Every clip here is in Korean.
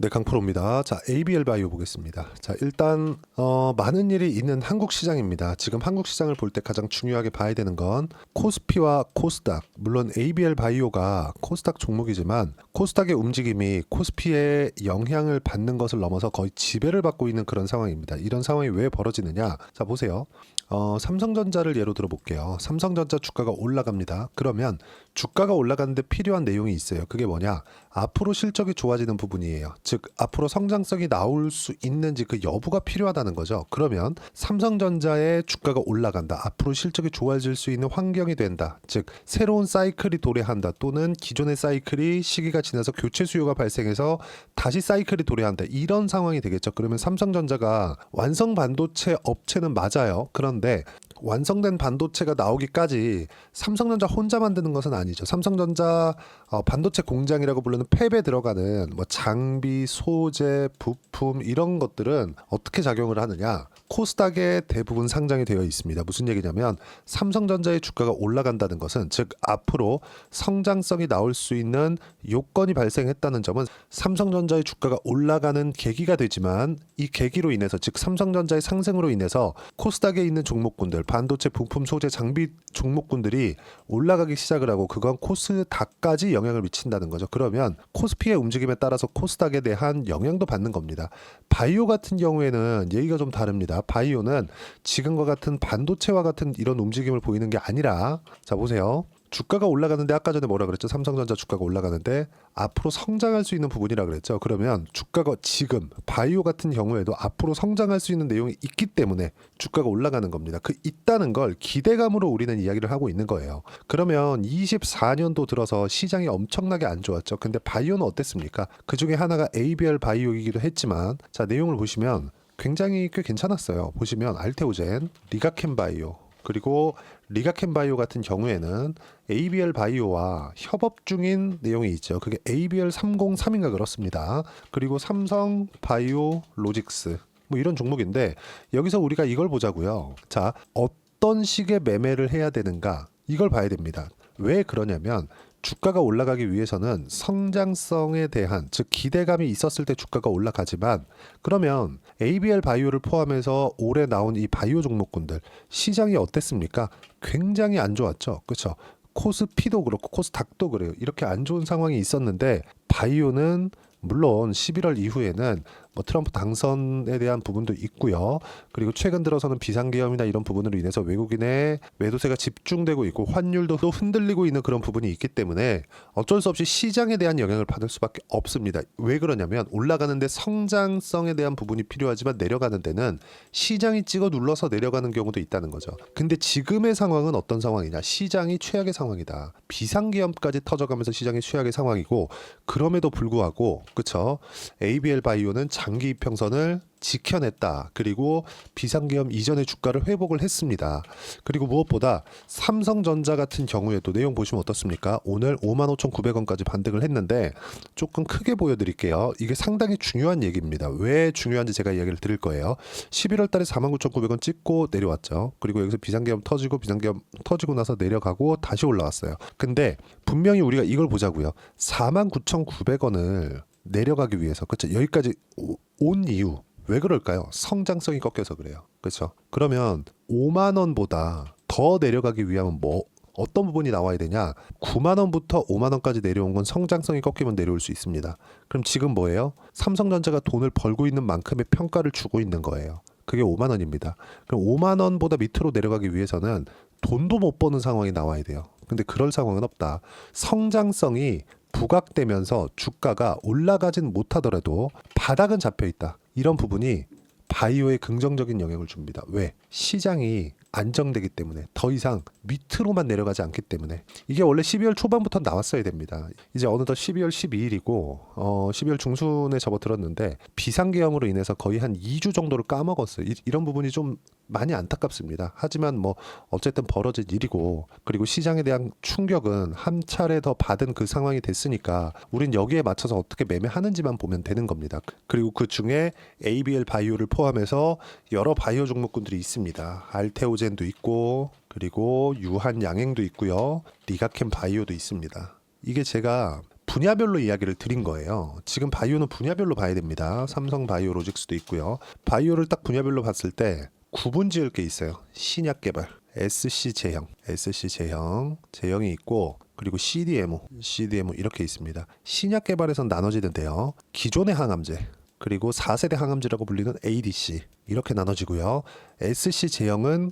네, 강프로입니다. 자, ABL 바이오 보겠습니다. 자, 일단 많은 일이 있는 한국 시장입니다. 지금 한국 시장을 볼 때 가장 중요하게 봐야 되는 건 코스피와 코스닥. 물론 ABL 바이오가 코스닥 종목이지만 코스닥의 움직임이 코스피의 영향을 받는 것을 넘어서 거의 지배를 받고 있는 그런 상황입니다. 이런 상황이 왜 벌어지느냐? 자, 보세요. 삼성전자를 예로 들어볼게요. 삼성전자 주가가 올라갑니다. 그러면 주가가 올라가는데 필요한 내용이 있어요. 그게 뭐냐? 앞으로 실적이 좋아지는 부분이에요. 즉 앞으로 성장성이 나올 수 있는지 그 여부가 필요하다는 거죠. 그러면 삼성전자의 주가가 올라간다. 앞으로 실적이 좋아질 수 있는 환경이 된다. 즉 새로운 사이클이 도래한다. 또는 기존의 사이클이 시기가 지나서 교체 수요가 발생해서 다시 사이클이 도래한다. 이런 상황이 되겠죠. 그러면 삼성전자가 완성 반도체 업체는 맞아요. 그런데 완성된 반도체가 나오기까지 삼성전자 혼자 만드는 것은 아니죠. 삼성전자 반도체 공장이라고 부르는 팹에 들어가는 뭐 장비, 소재, 부품 이런 것들은 어떻게 작용을 하느냐? 코스닥에 대부분 상장이 되어 있습니다. 무슨 얘기냐면 삼성전자의 주가가 올라간다는 것은 즉 앞으로 성장성이 나올 수 있는 요건이 발생했다는 점은 삼성전자의 주가가 올라가는 계기가 되지만 이 계기로 인해서 즉 삼성전자의 상승으로 인해서 코스닥에 있는 종목군들 반도체 부품 소재 장비 종목군들이 올라가기 시작을 하고 그건 코스닥까지 영향을 미친다는 거죠. 그러면 코스피의 움직임에 따라서 코스닥에 대한 영향도 받는 겁니다. 바이오 같은 경우에는 얘기가 좀 다릅니다. 바이오는 지금과 같은 반도체와 같은 이런 움직임을 보이는 게 아니라 자 보세요. 주가가 올라가는데 아까 전에 뭐라 그랬죠? 삼성전자 주가가 올라가는데 앞으로 성장할 수 있는 부분이라 그랬죠. 그러면 주가가 지금 바이오 같은 경우에도 앞으로 성장할 수 있는 내용이 있기 때문에 주가가 올라가는 겁니다. 그 있다는 걸 기대감으로 우리는 이야기를 하고 있는 거예요. 그러면 24년도 들어서 시장이 엄청나게 안 좋았죠. 근데 바이오는 어땠습니까? 그 중에 하나가 ABL 바이오이기도 했지만 자 내용을 보시면 굉장히 꽤 괜찮았어요. 보시면 알테오젠, 리가켄 바이오 그리고 리가켄 바이오 같은 경우에는 ABL 바이오와 협업 중인 내용이 있죠. 그게 ABL 303인가 그렇습니다. 그리고 삼성 바이오 로직스 뭐 이런 종목인데 여기서 우리가 이걸 보자고요. 자, 어떤 식의 매매를 해야 되는가? 이걸 봐야 됩니다. 왜 그러냐면 주가가 올라가기 위해서는 성장성에 대한 즉 기대감이 있었을 때 주가가 올라가지만 그러면 ABL 바이오를 포함해서 올해 나온 이 바이오 종목군들 시장이 어땠습니까? 굉장히 안 좋았죠. 그렇죠? 코스피도 그렇고 코스닥도 그래요. 이렇게 안 좋은 상황이 있었는데 바이오는 물론 11월 이후에는 뭐 트럼프 당선에 대한 부분도 있고요. 그리고 최근 들어서는 비상계엄이나 이런 부분으로 인해서 외국인의 매도세가 집중되고 있고 환율도 또 흔들리고 있는 그런 부분이 있기 때문에 어쩔 수 없이 시장에 대한 영향을 받을 수밖에 없습니다. 왜 그러냐면 올라가는데 성장성에 대한 부분이 필요하지만 내려가는 데는 시장이 찍어 눌러서 내려가는 경우도 있다는 거죠. 근데 지금의 상황은 어떤 상황이냐? 시장이 최악의 상황이다. 비상계엄까지 터져가면서 시장이 최악의 상황이고 그럼에도 불구하고 그쵸? ABL 바이오는 장기 이평선을 지켜냈다. 그리고 비상계엄 이전의 주가를 회복을 했습니다. 그리고 무엇보다 삼성전자 같은 경우에도 내용 보시면 어떻습니까? 오늘 55,900원까지 반등을 했는데 조금 크게 보여드릴게요. 이게 상당히 중요한 얘기입니다. 왜 중요한지 제가 이야기를 드릴 거예요. 11월 달에 49,900원 찍고 내려왔죠. 그리고 여기서 비상계엄 터지고 나서 내려가고 다시 올라왔어요. 근데 분명히 우리가 이걸 보자고요. 49,900원을 내려가기 위해서 그렇죠. 여기까지 온 이유 왜 그럴까요? 성장성이 꺾여서 그래요. 그렇죠. 그러면 5만 원보다 더 내려가기 위하면 뭐 어떤 부분이 나와야 되냐? 9만 원부터 5만 원까지 내려온 건 성장성이 꺾이면 내려올 수 있습니다. 그럼 지금 뭐예요? 삼성전자가 돈을 벌고 있는 만큼의 평가를 주고 있는 거예요. 그게 5만 원입니다. 그럼 5만 원보다 밑으로 내려가기 위해서는 돈도 못 버는 상황이 나와야 돼요. 근데 그럴 상황은 없다. 성장성이 부각되면서 주가가 올라가진 못하더라도 바닥은 잡혀 있다. 이런 부분이 바이오에 긍정적인 영향을 줍니다. 왜? 시장이 안정되기 때문에 더 이상 밑으로만 내려가지 않기 때문에 이게 원래 12월 초반부터 나왔어야 됩니다. 이제 어느덧 12월 12일이고 12월 중순에 접어들었는데 비상계엄으로 인해서 거의 한 2주 정도를 까먹었어요. 이런 부분이 좀 많이 안타깝습니다. 하지만 뭐 어쨌든 벌어진 일이고 그리고 시장에 대한 충격은 한 차례 더 받은 그 상황이 됐으니까 우린 여기에 맞춰서 어떻게 매매하는지만 보면 되는 겁니다. 그리고 그 중에 ABL 바이오를 포함해서 여러 바이오 종목군들이 있습니다. 알테오젠도 있고 그리고 유한양행도 있고요. 리가켄 바이오도 있습니다. 이게 제가 분야별로 이야기를 드린 거예요. 지금 바이오는 분야별로 봐야 됩니다. 삼성 바이오로직스도 있고요. 바이오를 딱 분야별로 봤을 때 구분 지을 게 있어요. 신약 개발, SC 제형이 있고, 그리고 CDMO 이렇게 있습니다. 신약 개발에선 나눠지는데요. 기존의 항암제, 그리고 4세대 항암제라고 불리는 ADC 이렇게 나눠지고요. SC 제형은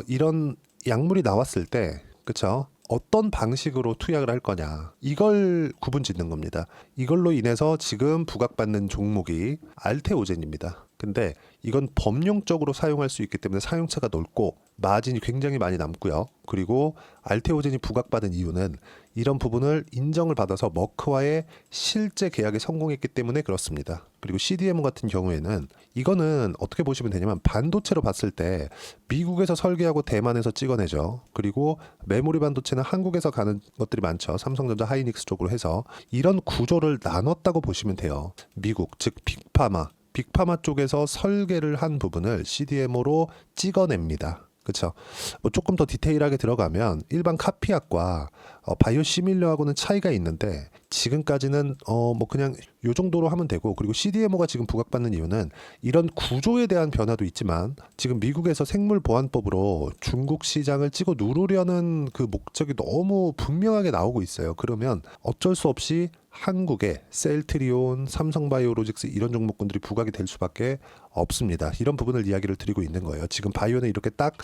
이런 약물이 나왔을 때, 그쵸? 어떤 방식으로 투약을 할 거냐, 이걸 구분 짓는 겁니다. 이걸로 인해서 지금 부각받는 종목이 알테오젠입니다. 근데 이건 범용적으로 사용할 수 있기 때문에 사용처가 넓고 마진이 굉장히 많이 남고요. 그리고 알테오젠이 부각받은 이유는 이런 부분을 인정을 받아서 머크와의 실제 계약에 성공했기 때문에 그렇습니다. 그리고 CDMO 같은 경우에는 이거는 어떻게 보시면 되냐면, 반도체로 봤을 때 미국에서 설계하고 대만에서 찍어내죠. 그리고 메모리 반도체는 한국에서 가는 것들이 많죠. 삼성전자, 하이닉스 쪽으로 해서 이런 구조를 나눴다고 보시면 돼요. 미국, 즉 빅파마 쪽에서 설계를 한 부분을 CDMO로 찍어냅니다. 그렇죠. 뭐 조금 더 디테일하게 들어가면 일반 카피약과 바이오 시밀러하고는 차이가 있는데, 지금까지는 뭐 그냥 요 정도로 하면 되고, 그리고 CDMO가 지금 부각받는 이유는 이런 구조에 대한 변화도 있지만, 지금 미국에서 생물보안법으로 중국 시장을 찍어 누르려는 그 목적이 너무 분명하게 나오고 있어요. 그러면 어쩔 수 없이 한국의 셀트리온, 삼성바이오로직스 이런 종목군들이 부각이 될 수밖에 없습니다. 이런 부분을 이야기를 드리고 있는 거예요. 지금 바이오는 이렇게 딱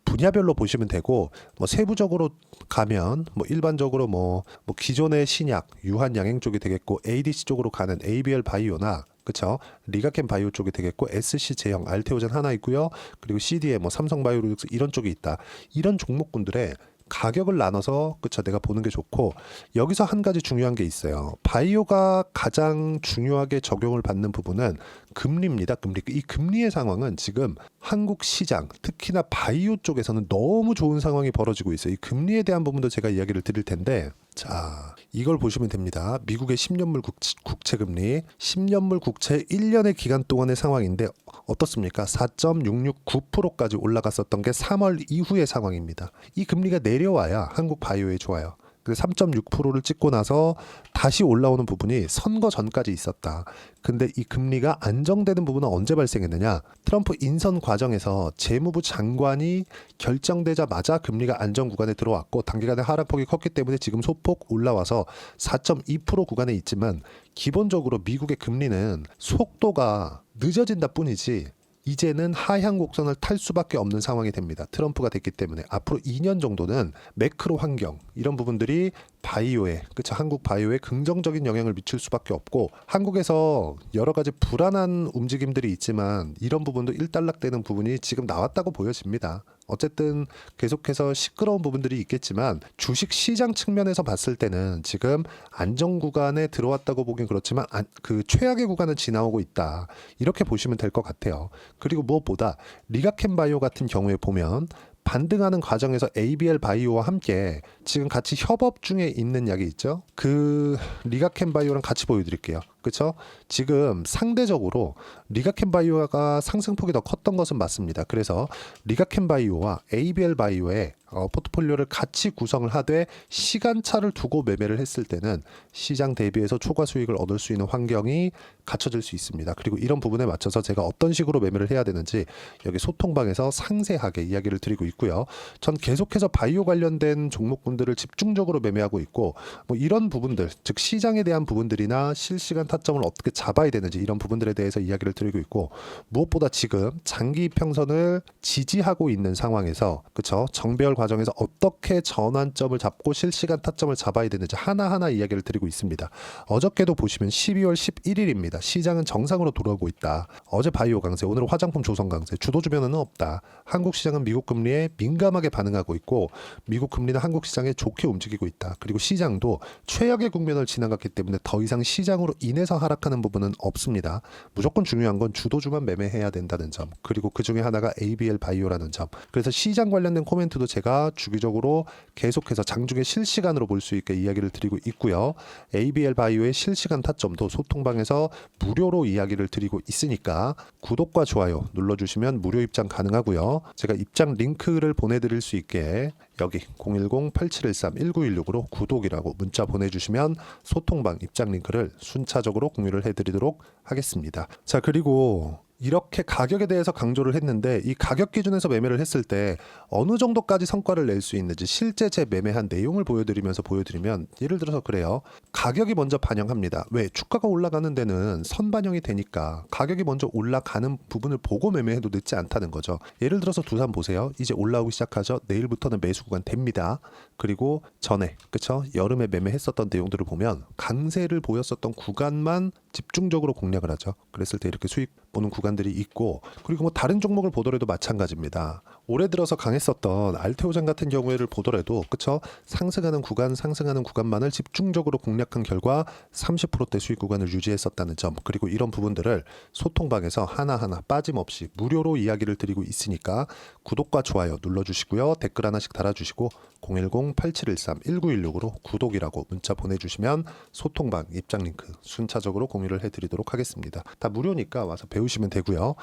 분야별로 보시면 되고, 뭐 세부적으로 가면 뭐 일반적으로 뭐 기존의 신약, 유한 양행 쪽이 되겠고, ADC 쪽으로 가는 ABL 바이오나, 그쵸? 리가켄 바이오 쪽이 되겠고, SC 제형, 알테오젠 하나 있고요. 그리고 CD에 뭐 삼성바이오로직스 이런 쪽이 있다. 이런 종목군들의 가격을 나눠서, 그쵸, 내가 보는 게 좋고, 여기서 한 가지 중요한 게 있어요. 바이오가 가장 중요하게 적용을 받는 부분은 금리입니다. 금리. 이 금리의 상황은 지금 한국 시장, 특히나 바이오 쪽에서는 너무 좋은 상황이 벌어지고 있어요. 이 금리에 대한 부분도 제가 이야기를 드릴 텐데, 자, 이걸 보시면 됩니다. 미국의 10년물 국채 금리, 10년물 국채 1년의 기간 동안의 상황인데 어떻습니까? 4.669%까지 올라갔었던 게 3월 이후의 상황입니다. 이 금리가 내려와야 한국 바이오에 좋아요. 3.6%를 찍고 나서 다시 올라오는 부분이 선거 전까지 있었다. 근데 이 금리가 안정되는 부분은 언제 발생했느냐? 트럼프 인선 과정에서 재무부 장관이 결정되자마자 금리가 안정 구간에 들어왔고, 단기간에 하락폭이 컸기 때문에 지금 소폭 올라와서 4.2% 구간에 있지만, 기본적으로 미국의 금리는 속도가 늦어진다 뿐이지 이제는 하향 곡선을 탈 수밖에 없는 상황이 됩니다. 트럼프가 됐기 때문에 앞으로 2년 정도는 매크로 환경 이런 부분들이 바이오에, 그쵸, 한국 바이오에 긍정적인 영향을 미칠 수밖에 없고, 한국에서 여러 가지 불안한 움직임들이 있지만 이런 부분도 일단락되는 부분이 지금 나왔다고 보여집니다. 어쨌든 계속해서 시끄러운 부분들이 있겠지만, 주식 시장 측면에서 봤을 때는 지금 안정 구간에 들어왔다고 보긴 그렇지만 그 최악의 구간은 지나오고 있다, 이렇게 보시면 될 것 같아요. 그리고 무엇보다 리가켄 바이오 같은 경우에 보면 반등하는 과정에서 ABL 바이오와 함께 지금 같이 협업 중에 있는 약이 있죠. 그 리가켄 바이오랑 같이 보여드릴게요. 그렇죠? 지금 상대적으로 리가켄 바이오가 상승폭이 더 컸던 것은 맞습니다. 그래서 리가켄 바이오와 ABL 바이오의 포트폴리오를 같이 구성을 하되 시간차를 두고 매매를 했을 때는 시장 대비해서 초과 수익을 얻을 수 있는 환경이 갖춰질 수 있습니다. 그리고 이런 부분에 맞춰서 제가 어떤 식으로 매매를 해야 되는지 여기 소통방에서 상세하게 이야기를 드리고 있고요. 전 계속해서 바이오 관련된 종목군들을 집중적으로 매매하고 있고, 뭐 이런 부분들, 즉 시장에 대한 부분들이나 실시간 타점을 어떻게 잡아야 되는지 이런 부분들에 대해서 이야기를 드리고 있고, 무엇보다 지금 장기 평선을 지지하고 있는 상황에서, 그쵸, 정배열 과정에서 어떻게 전환점을 잡고 실시간 타점을 잡아야 되는지 하나하나 이야기를 드리고 있습니다. 어저께도 보시면 12월 11일입니다. 시장은 정상으로 돌아오고 있다. 어제 바이오 강세, 오늘은 화장품 조선 강세, 주도주 변화는 없다. 한국 시장은 미국 금리에 민감하게 반응하고 있고, 미국 금리는 한국 시장에 좋게 움직이고 있다. 그리고 시장도 최악의 국면을 지나갔기 때문에 더 이상 시장으로 인해서 하락하는 부분은 없습니다. 무조건 중요한 건 주도주만 매매해야 된다는 점, 그리고 그 중에 하나가 ABL 바이오라는 점. 그래서 시장 관련된 코멘트도 제가 제가 주기적으로 계속해서 장중에 실시간으로 볼 수 있게 이야기를 드리고 있고요. ABL 바이오의 실시간 타점도 소통방에서 무료로 이야기를 드리고 있으니까 구독과 좋아요 눌러주시면 무료 입장 가능하고요. 제가 입장 링크를 보내드릴 수 있게 여기 010-8713-1916으로 구독이라고 문자 보내주시면 소통방 입장 링크를 순차적으로 공유를 해드리도록 하겠습니다. 자, 그리고 이렇게 가격에 대해서 강조를 했는데 이 가격 기준에서 매매를 했을 때 어느 정도까지 성과를 낼 수 있는지 실제 제 매매한 내용을 보여드리면 예를 들어서 그래요. 가격이 먼저 반영합니다. 왜? 주가가 올라가는 데는 선반영이 되니까 가격이 먼저 올라가는 부분을 보고 매매해도 늦지 않다는 거죠. 예를 들어서 두산 보세요. 이제 올라오기 시작하죠. 내일부터는 매수 구간 됩니다. 그리고 전에 그쵸? 여름에 매매했었던 내용들을 보면 강세를 보였었던 구간만 집중적으로 공략을 하죠. 그랬을 때 이렇게 수익 보는 구간들이 있고, 그리고 뭐 다른 종목을 보더라도 마찬가지입니다. 올해 들어서 강했었던 알테오젠 같은 경우에를 보더라도 그쵸? 상승하는 구간만을 집중적으로 공략한 결과 30%대 수익 구간을 유지했었다는 점, 그리고 이런 부분들을 소통방에서 하나하나 빠짐없이 무료로 이야기를 드리고 있으니까 구독과 좋아요 눌러주시고요. 댓글 하나씩 달아주시고 010-8713-1916으로 구독이라고 문자 보내주시면 소통방 입장 링크 순차적으로 공유를 해드리도록 하겠습니다. 다 무료니까 와서 배우시면 되고요.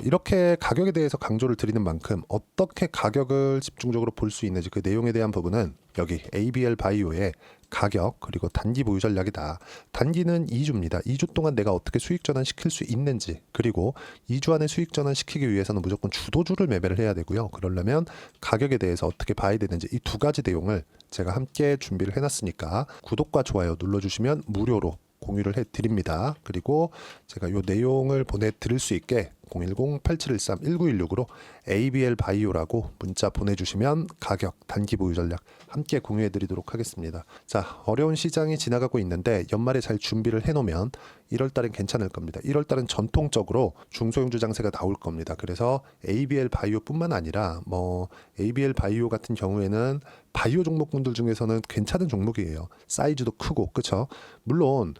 이렇게 가격에 대해서 강조를 드리는 만큼 어떻게 가격을 집중적으로 볼 수 있는지 그 내용에 대한 부분은 여기 ABL 바이오의 가격 그리고 단기 보유 전략이다. 단기는 2주입니다. 2주 동안 내가 어떻게 수익 전환 시킬 수 있는지, 그리고 2주 안에 수익 전환 시키기 위해서는 무조건 주도주를 매매를 해야 되고요. 그러려면 가격에 대해서 어떻게 봐야 되는지 이 두 가지 내용을 제가 함께 준비를 해놨으니까 구독과 좋아요 눌러주시면 무료로 공유를 해드립니다. 그리고 제가 이 내용을 보내드릴 수 있게 010-8713-1916으로 ABL 바이오라고 문자 보내주시면 가격, 단기 보유 전략 함께 공유해드리도록 하겠습니다. 자, 어려운 시장이 지나가고 있는데 연말에 잘 준비를 해놓으면 1월달은 괜찮을 겁니다. 1월달은 전통적으로 중소형주 장세가 나올 겁니다. 그래서 ABL 바이오뿐만 아니라 ABL 바이오 같은 경우에는 바이오 종목군들 중에서는 괜찮은 종목이에요. 사이즈도 크고 그쵸? 물론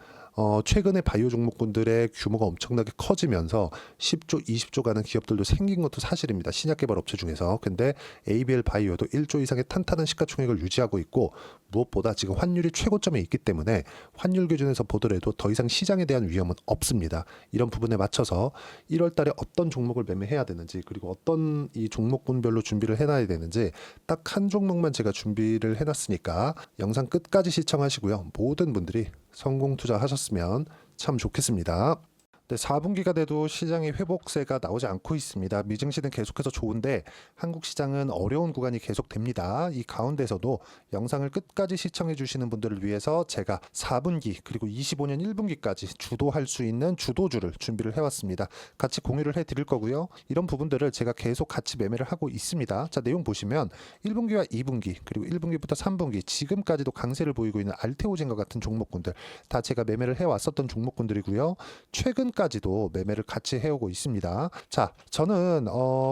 최근에 바이오 종목군들의 규모가 엄청나게 커지면서 10조, 20조 가는 기업들도 생긴 것도 사실입니다. 신약개발 업체 중에서. 근데 ABL 바이오도 1조 이상의 탄탄한 시가총액을 유지하고 있고, 무엇보다 지금 환율이 최고점에 있기 때문에 환율 기준에서 보더라도 더 이상 시장에 대한 위험은 없습니다. 이런 부분에 맞춰서 1월 달에 어떤 종목을 매매해야 되는지, 그리고 어떤 이 종목군별로 준비를 해놔야 되는지 딱 한 종목만 제가 준비를 해놨으니까 영상 끝까지 시청하시고요. 모든 분들이 성공 투자하셨으면 참 좋겠습니다. 네, 4분기가 돼도 시장의 회복세가 나오지 않고 있습니다. 미증시는 계속해서 좋은데 한국 시장은 어려운 구간이 계속됩니다. 이 가운데서도 영상을 끝까지 시청해 주시는 분들을 위해서 제가 4분기 그리고 25년 1분기까지 주도할 수 있는 주도주를 준비를 해왔습니다. 같이 공유를 해드릴 거고요. 이런 부분들을 제가 계속 같이 매매를 하고 있습니다. 자, 내용 보시면 1분기와 2분기 그리고 1분기부터 3분기 지금까지도 강세를 보이고 있는 알테오젠과 같은 종목군들 다 제가 매매를 해왔었던 종목군들이고요. 최근까지도 매매를 같이 해오고 있습니다. 자, 저는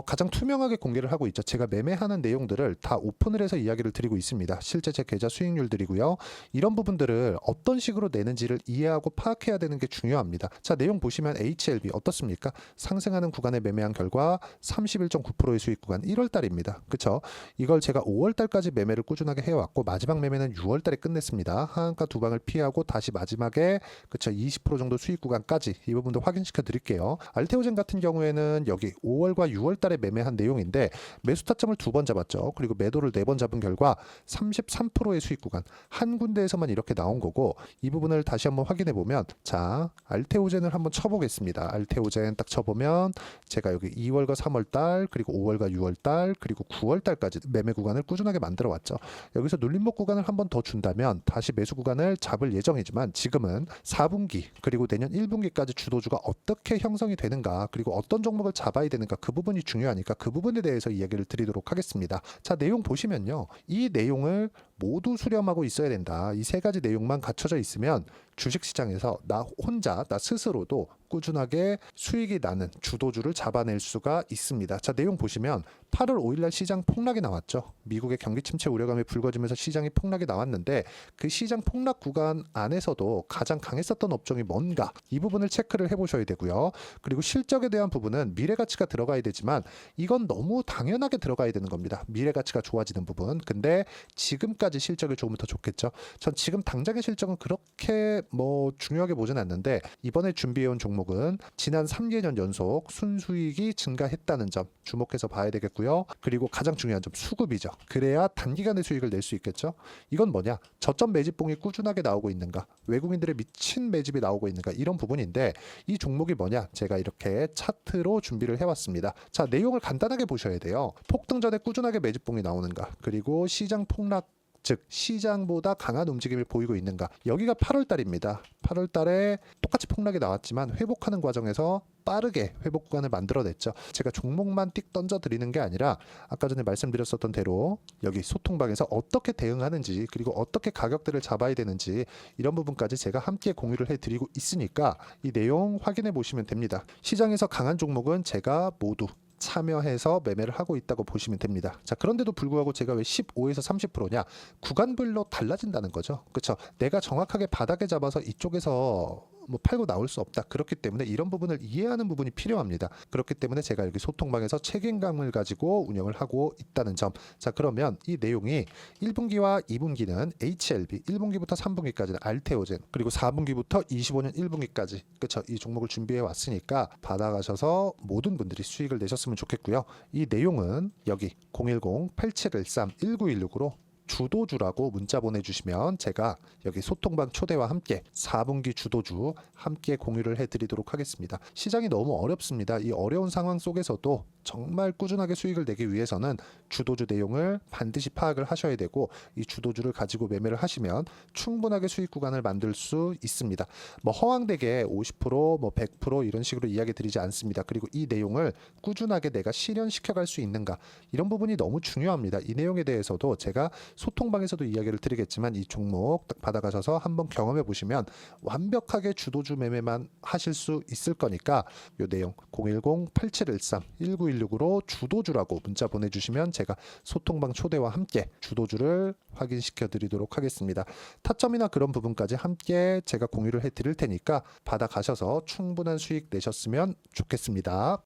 가장 투명하게 공개를 하고 있죠. 제가 매매하는 내용들을 다 오픈을 해서 이야기를 드리고 있습니다. 실제 제 계좌 수익률들이고요. 이런 부분들을 어떤 식으로 내는지를 이해하고 파악해야 되는 게 중요합니다. 자, 내용 보시면 HLB 어떻습니까? 상승하는 구간에 매매한 결과 31.9%의 수익 구간 1월달입니다. 그쵸? 이걸 제가 5월달까지 매매를 꾸준하게 해왔고 마지막 매매는 6월달에 끝냈습니다. 하한가 두 방을 피하고 다시 마지막에 그쵸 20% 정도 수익 구간까지 이 부분도 확인시켜 드릴게요. 알테오젠 같은 경우에는 여기 5월과 6월 달에 매매한 내용인데 매수 타점을 2번 잡았죠. 그리고 매도를 4번 잡은 결과 33%의 수익 구간 한 군데에서만 이렇게 나온 거고, 이 부분을 다시 한번 확인해 보면 자, 알테오젠을 한번 쳐보겠습니다. 알테오젠 딱 쳐보면 제가 여기 2월과 3월 달 그리고 5월과 6월 달 그리고 9월 달까지 매매 구간을 꾸준하게 만들어 왔죠. 여기서 눌림목 구간을 한번 더 준다면 다시 매수 구간을 잡을 예정이지만 지금은 4분기 그리고 내년 1분기까지 주도주가 어떻게 형성이 되는가, 그리고 어떤 종목을 잡아야 되는가, 그 부분이 중요하니까 그 부분에 대해서 이야기를 드리도록 하겠습니다. 자, 내용 보시면요. 이 내용을 모두 수렴하고 있어야 된다. 이 세 가지 내용만 갖춰져 있으면 주식시장에서 나 혼자, 나 스스로도 꾸준하게 수익이 나는 주도주를 잡아낼 수가 있습니다. 자, 내용 보시면 8월 5일날 시장 폭락이 나왔죠. 미국의 경기 침체 우려감이 불거지면서 시장이 폭락이 나왔는데 그 시장 폭락 구간 안에서도 가장 강했었던 업종이 뭔가 이 부분을 체크를 해보셔야 되고요. 그리고 실적에 대한 부분은 미래가치가 들어가야 되지만 이건 너무 당연하게 들어가야 되는 겁니다. 미래가치가 좋아지는 부분. 근데 지금까지 실적이 좋으면 더 좋겠죠. 전 지금 당장의 실적은 그렇게 중요하게 보진 않는데 이번에 준비해온 종목은 지난 3개년 연속 순수익이 증가했다는 점 주목해서 봐야 되겠고요. 그리고 가장 중요한 점 수급이죠. 그래야 단기간에 수익을 낼 수 있겠죠. 이건 뭐냐? 저점 매집봉이 꾸준하게 나오고 있는가? 외국인들의 미친 매집이 나오고 있는가? 이런 부분인데 이 종목이 뭐냐? 제가 이렇게 차트로 준비를 해왔습니다. 자, 내용을 간단하게 보셔야 돼요. 폭등 전에 꾸준하게 매집봉이 나오는가? 그리고 시장 폭락 즉 시장보다 강한 움직임을 보이고 있는가. 여기가 8월 달입니다. 8월 달에 똑같이 폭락이 나왔지만 회복하는 과정에서 빠르게 회복 구간을 만들어냈죠. 제가 종목만 띡 던져 드리는 게 아니라 아까 전에 말씀드렸었던 대로 여기 소통방에서 어떻게 대응하는지 그리고 어떻게 가격대를 잡아야 되는지 이런 부분까지 제가 함께 공유를 해드리고 있으니까 이 내용 확인해 보시면 됩니다. 시장에서 강한 종목은 제가 모두 참여해서 매매를 하고 있다고 보시면 됩니다. 자, 그런데도 불구하고 제가 왜 15에서 30%냐? 구간별로 달라진다는 거죠. 그렇죠? 내가 정확하게 바닥에 잡아서 이쪽에서 팔고 나올 수 없다. 그렇기 때문에 이런 부분을 이해하는 부분이 필요합니다. 그렇기 때문에 제가 여기 소통방에서 책임감을 가지고 운영을 하고 있다는 점. 자, 그러면 이 내용이 1분기와 2분기는 HLB, 1분기부터 3분기까지는 알테오젠, 그리고 4분기부터 25년 1분기까지 그렇죠? 이 종목을 준비해 왔으니까 받아가셔서 모든 분들이 수익을 내셨으면 좋겠고요. 이 내용은 여기 010-8713-1916으로 주도주라고 문자 보내주시면 제가 여기 소통방 초대와 함께 4분기 주도주 함께 공유를 해드리도록 하겠습니다. 시장이 너무 어렵습니다. 이 어려운 상황 속에서도 정말 꾸준하게 수익을 내기 위해서는 주도주 내용을 반드시 파악을 하셔야 되고 이 주도주를 가지고 매매를 하시면 충분하게 수익 구간을 만들 수 있습니다. 허황되게 50%, 100% 이런 식으로 이야기 드리지 않습니다. 그리고 이 내용을 꾸준하게 내가 실현시켜 갈 수 있는가 이런 부분이 너무 중요합니다. 이 내용에 대해서도 제가 소통방에서도 이야기를 드리겠지만 이 종목 딱 받아가셔서 한번 경험해 보시면 완벽하게 주도주 매매만 하실 수 있을 거니까 이 내용 010-8713-1916으로 주도주라고 문자 보내주시면 제가 소통방 초대와 함께 주도주를 확인시켜 드리도록 하겠습니다. 타점이나 그런 부분까지 함께 제가 공유를 해 드릴 테니까 받아가셔서 충분한 수익 내셨으면 좋겠습니다.